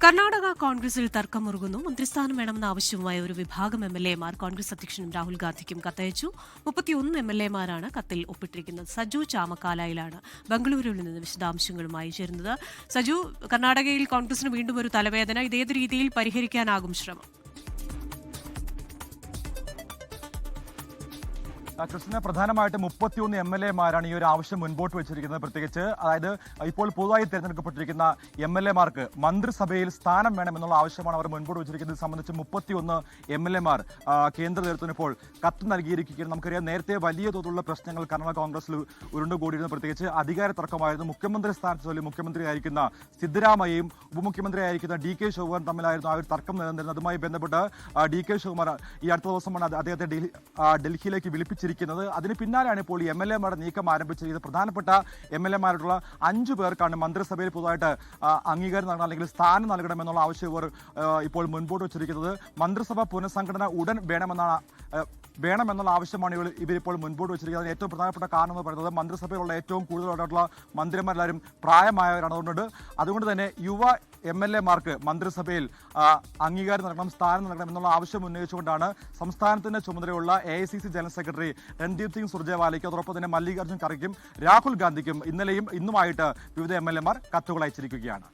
കർണാടക കോൺഗ്രസിൽ തർക്കമുറുകുന്നു. മന്ത്രിസ്ഥാനം വേണമെന്ന ആവശ്യവുമായ ഒരു വിഭാഗം എംഎൽഎമാർ കോൺഗ്രസ് അധ്യക്ഷനും രാഹുൽ ഗാന്ധിക്കും കത്തയച്ചു. 31 എംഎൽഎമാരാണ് കത്തിൽ ഒപ്പിട്ടിരിക്കുന്നത്. സജു ചാമക്കാലയിലാണ് ബംഗളൂരുവിൽ നിന്ന് വിശദാംശങ്ങളുമായി ചേരുന്നത്. സജു, കർണാടകയിൽ കോൺഗ്രസിന് വീണ്ടും ഒരു തലവേദന. ഇതേത് രീതിയിൽ പരിഹരിക്കാനാകും ശ്രമം? കൃഷ്ണ, പ്രധാനമായിട്ടും 31 എംഎൽഎമാരാണ് ഈ ഒരു ആവശ്യം മുൻപോട്ട് വെച്ചിരിക്കുന്നത്. പ്രത്യേകിച്ച് അതായത് ഇപ്പോൾ പുതുതായി തിരഞ്ഞെടുക്കപ്പെട്ടിരിക്കുന്ന എംഎൽഎമാർക്ക് മന്ത്രിസഭയിൽ സ്ഥാനം വേണമെന്നുള്ള ആവശ്യമാണ് അവർ മുൻപോട്ട് വെച്ചിരിക്കുന്നത്. ഇത് സംബന്ധിച്ച് 31 എംഎൽഎമാർ കേന്ദ്ര നേതൃത്വത്തിന് ഇപ്പോൾ കത്ത് നൽകിയിരിക്കുകയാണ്. നമുക്കറിയാം, നേരത്തെ വലിയ തോതിലുള്ള പ്രശ്നങ്ങൾ കർണാടക കോൺഗ്രസിൽ ഉരുണ്ടുകൂടിയിരുന്നു. പ്രത്യേകിച്ച് അധികാര തർക്കമായിരുന്നു. മുഖ്യമന്ത്രി സ്ഥാനത്ത് ചൊല്ലി മുഖ്യമന്ത്രിയായിരിക്കുന്ന സിദ്ധരാമയ്യയും ഉപമുഖ്യമന്ത്രിയായിരിക്കുന്ന DK ശിവകുമാറും തമ്മിലായിരുന്നു ആ ഒരു തർക്കം നിലനിന്നിരുന്നത്. അതുമായി ബന്ധപ്പെട്ട് DK ശിവകുമാർ ഈ അടുത്ത ദിവസമാണ് അദ്ദേഹത്തെ ഡൽഹിയിലേക്ക് വിളിപ്പിച്ചിരിക്കുന്നത്. അതിന് പിന്നാലെയാണ് ഇപ്പോൾ ഈ എംഎൽഎമാരുടെ നീക്കം ആരംഭിച്ചത്. പ്രധാനപ്പെട്ട എംഎൽഎമാരായിട്ടുള്ള 5 പേർക്കാണ് മന്ത്രിസഭയിൽ പുതുതായിട്ട് അംഗീകാരം നൽകണം, അല്ലെങ്കിൽ സ്ഥാനം നൽകണമെന്നുള്ള ആവശ്യം ഇവർ ഇപ്പോൾ മുൻപോട്ട് വെച്ചിരിക്കുന്നത്. മന്ത്രിസഭ പുനഃസംഘടന ഉടൻ വേണമെന്നുള്ള ആവശ്യമാണ് ഇവരിപ്പോൾ മുൻപോട്ട് വെച്ചിരിക്കുന്നത്. അതിന് ഏറ്റവും പ്രധാനപ്പെട്ട കാരണം എന്ന് പറയുന്നത് മന്ത്രിസഭയിലുള്ള ഏറ്റവും കൂടുതലായിട്ടുള്ള മന്ത്രിമാരെല്ലാവരും പ്രായമായവരാണ്. അതുകൊണ്ട് തന്നെ യുവ എംഎൽഎമാർക്ക് മന്ത്രിസഭയിൽ അംഗീകാരം നൽകണം, സ്ഥാനം നൽകണം എന്നുള്ള ആവശ്യം ഉന്നയിച്ചുകൊണ്ടാണ് സംസ്ഥാനത്തിന്റെ ചുമതലയുള്ള AICC general secretary Randeep Singh സുർജേവാലയ്ക്കും അതോടൊപ്പം തന്നെ മല്ലികാർജ്ജുൻ ഖർഗെക്കും രാഹുൽ ഗാന്ധിക്കും ഇന്നലെയും ഇന്നുമായിട്ട് വിവിധ എംഎൽഎമാർ കത്തുകൾ അയച്ചിരിക്കുകയാണ്.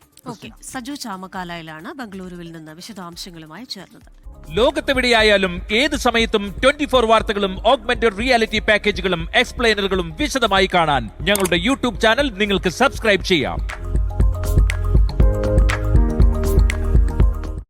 സജു ചാമക്കാലയിലാണ് ബംഗളൂരുവിൽ നിന്ന് വിശദാംശങ്ങളുമായി ചേർന്നത്. ലോകത്തെവിടെയായാലും ഏത് സമയത്തും 24 വാർത്തകളും ഓഗ്മെന്റഡ് റിയാലിറ്റി പാക്കേജുകളും എക്സ്പ്ലെയിനറുകളും വിശദമായി കാണാൻ ഞങ്ങളുടെ യൂട്യൂബ് ചാനൽ നിങ്ങൾക്ക് സബ്സ്ക്രൈബ് ചെയ്യാം.